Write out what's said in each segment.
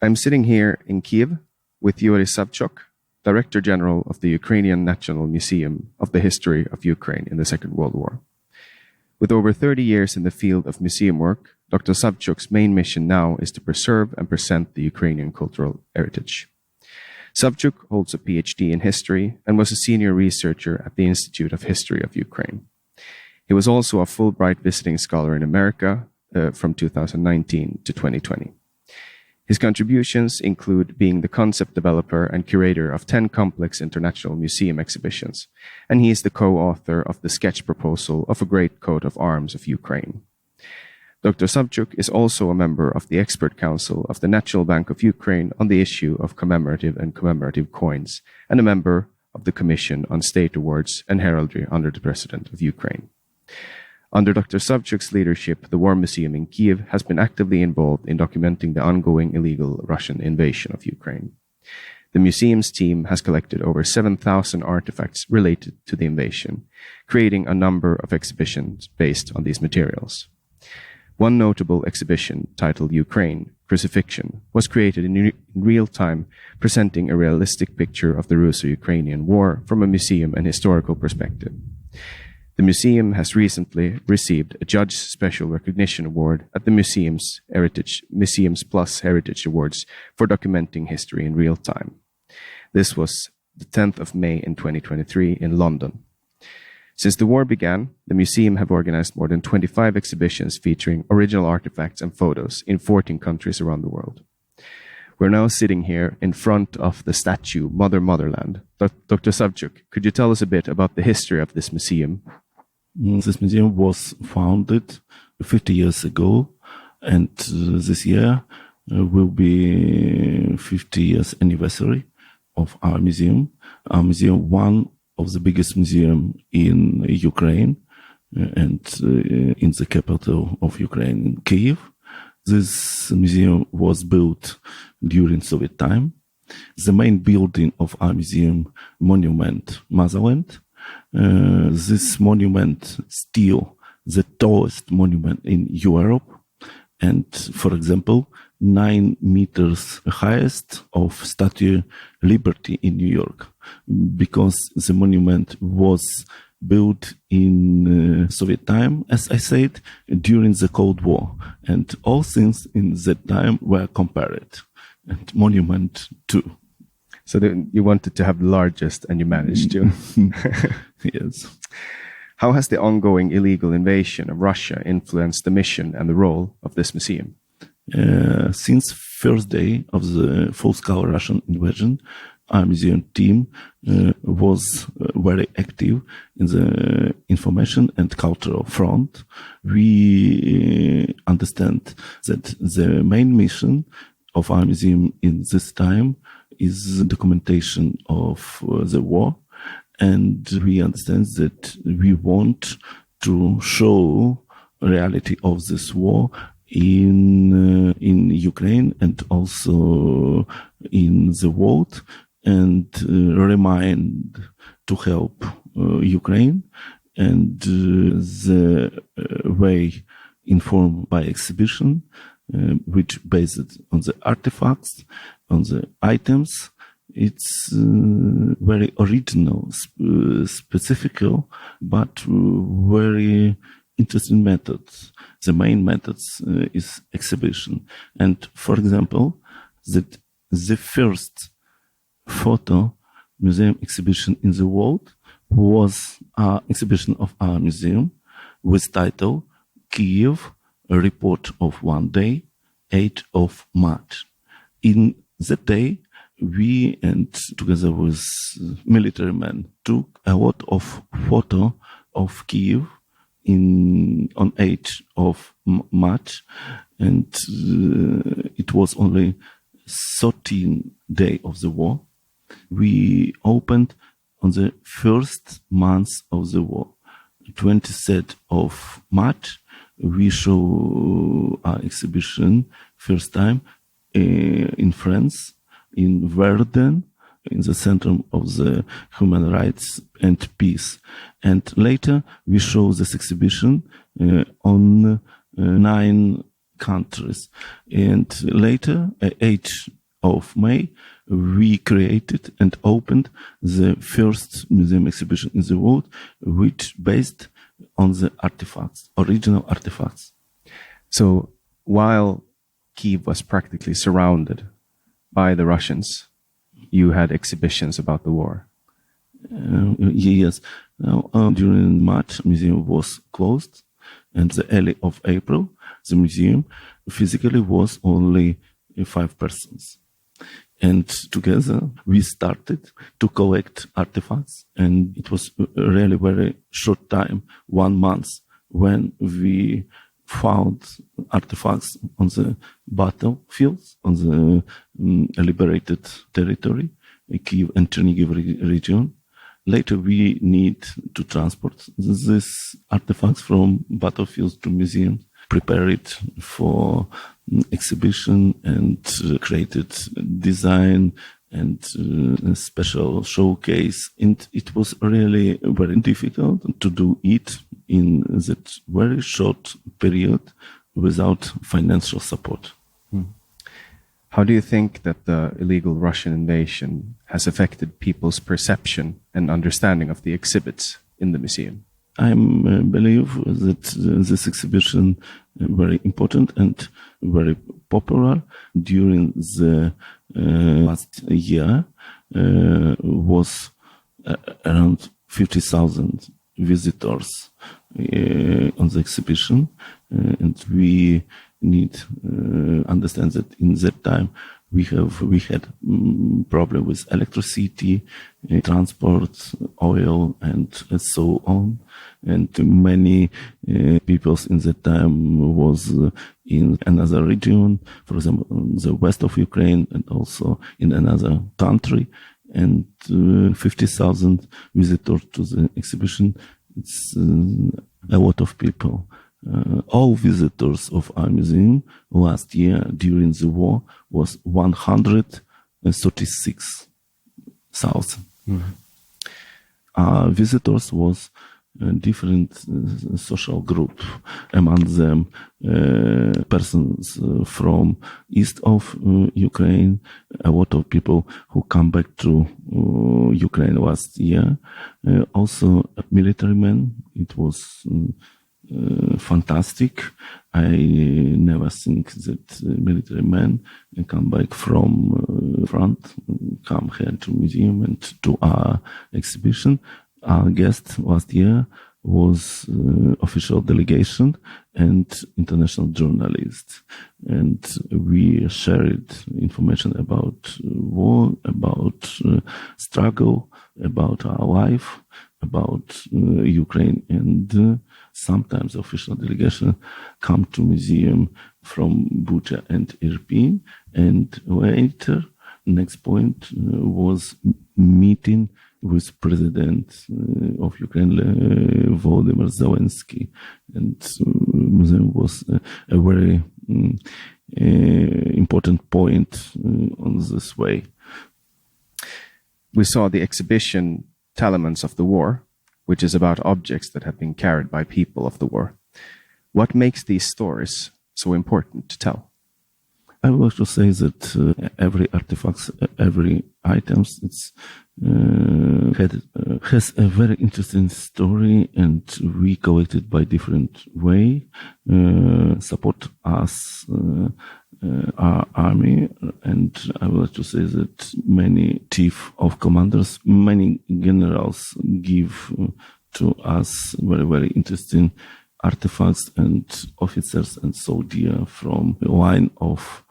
I'm sitting here in Kyiv with Yurii Savchuk, Director General of the Ukrainian National Museum of the History of Ukraine in the Second World War. With over 30 years in the field of museum work, Dr. Savchuk's main mission now is to preserve and present the Ukrainian cultural heritage. Savchuk holds a PhD in history and was a senior researcher at the Institute of History of Ukraine. He was also a Fulbright visiting scholar in America from 2019 to 2020. His contributions include being the concept developer and curator of 10 complex international museum exhibitions, and he is the co-author of the sketch proposal of a great coat of arms of Ukraine. Dr. Savchuk is also a member of the Expert Council of the National Bank of Ukraine on the issue of commemorative coins, and a member of the Commission on State Awards and Heraldry under the President of Ukraine. Under Dr. Savchuk's leadership, the War Museum in Kyiv has been actively involved in documenting the ongoing illegal Russian invasion of Ukraine. The museum's team has collected over 7,000 artifacts related to the invasion, creating a number of exhibitions based on these materials. One notable exhibition, titled Ukraine, Crucifixion, was created in real time, presenting a realistic picture of the Russo-Ukrainian War from a museum and historical perspective. The museum has recently received a Judge Special Recognition Award at the Museums Plus Heritage Awards for documenting history in real time. This was the 10th of May in 2023 in London. Since the war began, the museum have organized more than 25 exhibitions featuring original artifacts and photos in 14 countries around the world. We're now sitting here in front of the statue Motherland. Dr. Savchuk, could you tell us a bit about the history of this museum? This museum was founded 50 years ago, and this year will be 50 years anniversary of our museum. Our museum, one of the biggest museum in Ukraine and in the capital of Ukraine, in Kyiv. This museum was built during Soviet time. The main building of our museum, monument Motherland. This monument still the tallest monument in Europe, and for example, 9 meters highest of Statue Liberty in New York, because the monument was built in Soviet time, as I said, during the Cold War, and all things in that time were compared, and monument too. So you wanted to have the largest, and you managed to. Yes. How has the ongoing illegal invasion of Russia influenced the mission and the role of this museum? Since first day of the full-scale Russian invasion, our museum team was very active in the information and cultural front. We understand that the main mission of our museum in this time is documentation of the war, and we understand that we want to show reality of this war in Ukraine and also in the world, and remind to help Ukraine, and the way informed by exhibition, which based on the artifacts, on the items. It's very original, specific, but very interesting methods. The main methods is exhibition. And for example, that the first photo museum exhibition in the world was an exhibition of our museum with title Kyiv, a report of one day, 8th of March. In that day, we, and together with military men, took a lot of photo of Kyiv on 8th of March, and it was only 13th day of the war. We opened on the first month of the war, 23rd of March. We show our exhibition first time in France, in Verdun, in the center of the human rights and peace. And later we show this exhibition on 9 countries. And later, 8th of May, we created and opened the first museum exhibition in the world, which based on the artifacts, original artifacts. So while Kyiv was practically surrounded by the Russians, you had exhibitions about the war. Yes. Now, during March, the museum was closed, and the early of April, the museum physically was only 5 persons. And together we started to collect artifacts, and it was really very short time, 1 month, when we found artifacts on the battlefields, on the liberated territory, Kyiv and Chernihiv region. Later we need to transport these artifacts from battlefields to museums, prepare it for exhibition, and created design and a special showcase. And it was really very difficult to do it in that very short period without financial support. How do you think that the illegal Russian invasion has affected people's perception and understanding of the exhibits in the museum? I believe that this exhibition is very important and very popular. During the last year was around 50,000 visitors on the exhibition, and we need understand that in that time we had problem with electricity, transport, oil, and so on. And many people in that time was in another region, for example, the west of Ukraine, and also in another country. And 50,000 visitors to the exhibition, it's a lot of people. All visitors of our museum last year during the war was 136,000. Visitors was different social group, among them persons from east of Ukraine, a lot of people who come back to Ukraine last year, also military men. It was fantastic. I never think that military men come back from front, come here to museum and to our exhibition. Our guest last year was official delegation and international journalists, and we shared information about war, about struggle, about our life, about Ukraine, and sometimes official delegation come to museum from Bucha and Irpin, and later next point was meeting with President of Ukraine, Volodymyr Zelensky, and museum was a very important point on this way. We saw the exhibition Elements of the War, which is about objects that have been carried by people of the war. What makes these stories so important to tell? I would like to say that every artifact, every item, has a very interesting story, and we collect it by different way. Support us, our army, and I would like to say that many chief of commanders, many generals give to us very, very interesting artifacts, and officers and soldiers from the line of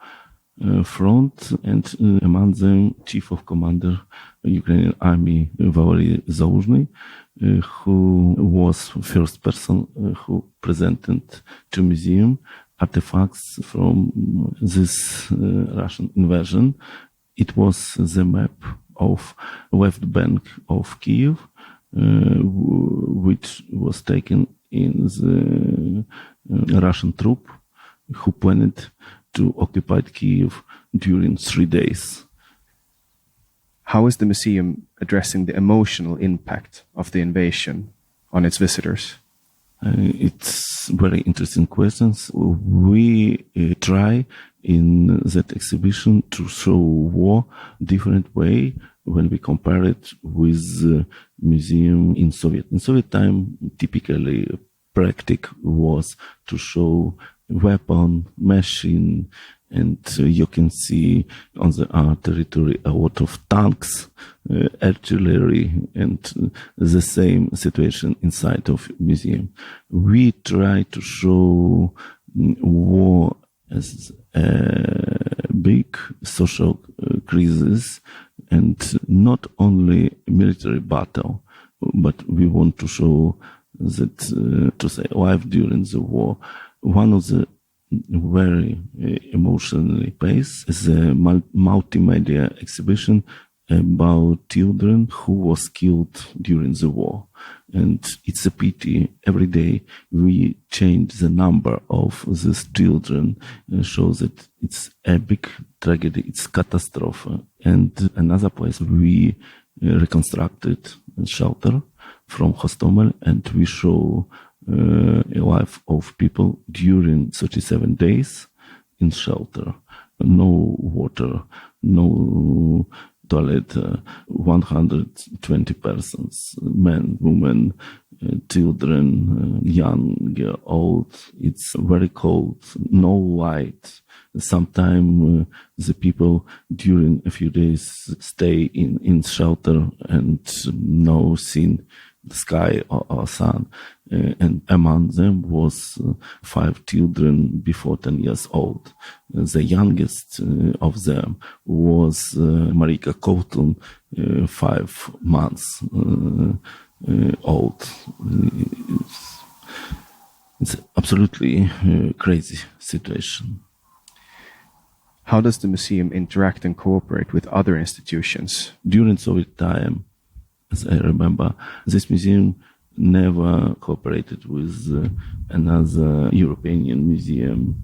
front, and among them chief of commander Ukrainian army Valery Zaluzhny, who was first person who presented to museum artifacts from this Russian invasion. It was the map of left bank of Kyiv, which was taken in the Russian troop who planned to occupy Kyiv during 3 days. How is the museum addressing the emotional impact of the invasion on its visitors? It's very interesting questions. We try in that exhibition to show war different way when we compare it with museum in Soviet. In Soviet time, typically practice was to show weapon, machine, and you can see on our territory a lot of tanks, artillery, and the same situation inside of museum. We try to show war as a big social crisis and not only military battle, but we want to show that to say life during the war. One of the very emotionally based is a multimedia exhibition about children who was killed during the war. And it's a pity. Every day we change the number of these children, shows that it's a big tragedy, it's catastrophe. And another place we reconstructed a shelter from Hostomel, and we show a life of people during 37 days in shelter. No water, no toilet, 120 persons, men, women, children, young, old. It's very cold, no light. Sometimes the people during a few days stay in shelter and no seen the sky or sun. And among them was 5 children before 10 years old. The youngest of them was Marika Koutun, 5 months old. It's absolutely crazy situation. How does the museum interact and cooperate with other institutions? During Soviet time, as I remember, this museum never cooperated with another European museum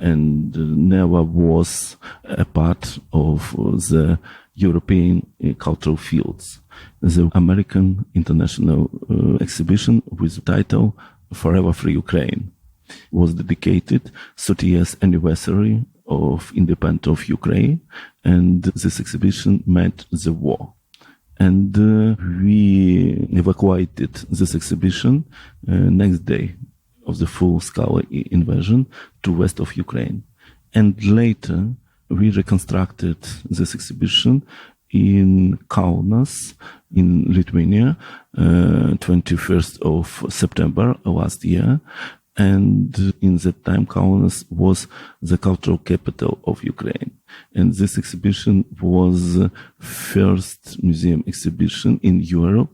and never was a part of the European cultural fields. The American International Exhibition with the title Forever Free Ukraine was dedicated 30 years anniversary of independence of Ukraine, and this exhibition met the war. And we evacuated this exhibition next day of the full-scale invasion to west of Ukraine. And later we reconstructed this exhibition in Kaunas, in Lithuania, 21st of September last year. And in that time, Kaunas was the cultural capital of Ukraine. And this exhibition was the first museum exhibition in Europe,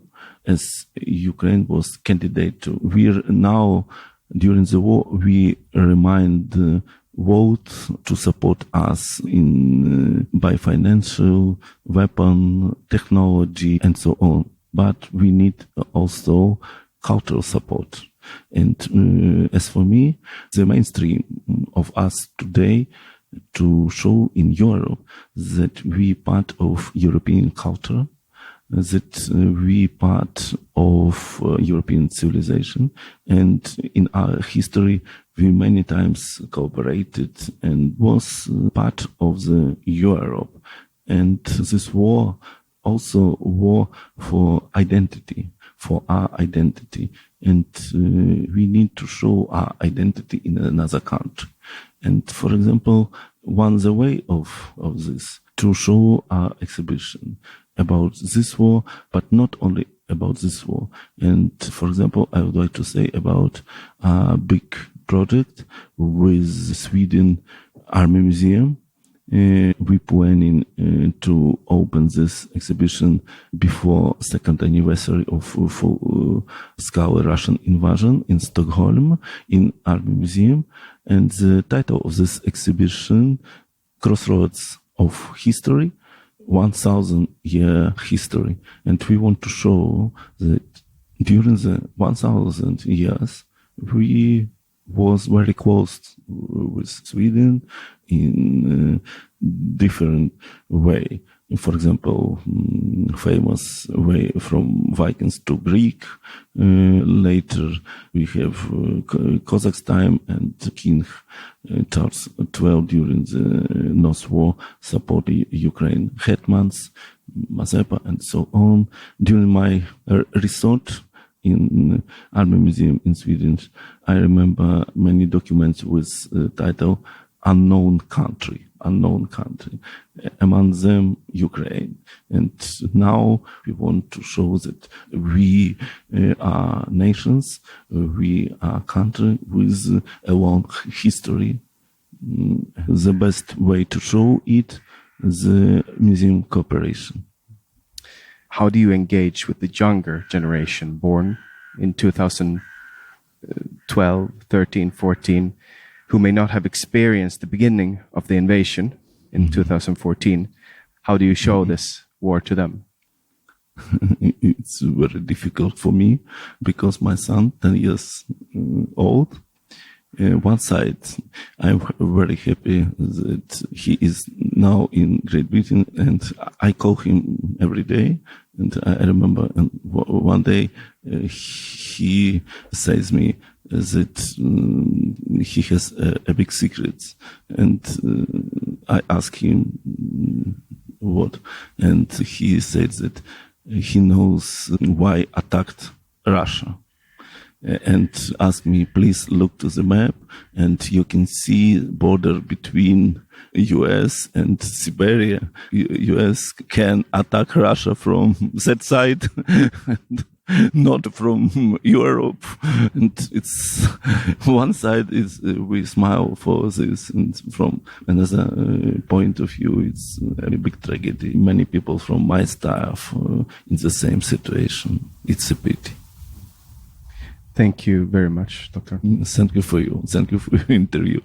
as Ukraine was candidate to. We're now, during the war, we remind the world to support us in by financial, weapon, technology, and so on. But we need also cultural support. And as for me, the mainstream of us today to show in Europe that we part of European culture, that we part of European civilization, and in our history we many times cooperated and was part of the Europe. And this war also war for identity, for our identity. And we need to show our identity in another country. And for example, one the way of this, to show our exhibition about this war, but not only about this war. And for example, I would like to say about a big project with Sweden Army Museum. We planning to open this exhibition before second anniversary of full-scale Russian invasion in Stockholm in Army Museum. And the title of this exhibition, Crossroads of History, 1,000-year history. And we want to show that during the 1,000 years, we was very close with Sweden in different way. For example, famous way from Vikings to Greek. Later we have Kazakhstan and King Charles XII during the North War supported Ukraine hetmans, Mazepa, and so on. During my research in Army Museum in Sweden, I remember many documents with title Unknown Country, among them Ukraine. And now we want to show that we are nations, we are country with a long history. The best way to show it, the museum cooperation. How do you engage with the younger generation born in 2012, 13, 14, who may not have experienced the beginning of the invasion in 2014? How do you show this war to them? It's very difficult for me because my son, 10 years old, one side, I'm very happy that he is now in Great Britain, and I call him every day. And I remember one day he says me that he has a big secret, and I ask him what, and he said that he knows why attacked Russia. And asked me, please look to the map, and you can see border between US and Siberia. US can attack Russia from that side, not from Europe. And it's one side is we smile for this, and from another point of view, it's a big tragedy. Many people from my staff in the same situation. It's a pity. Thank you very much, Doctor. Thank you for your interview.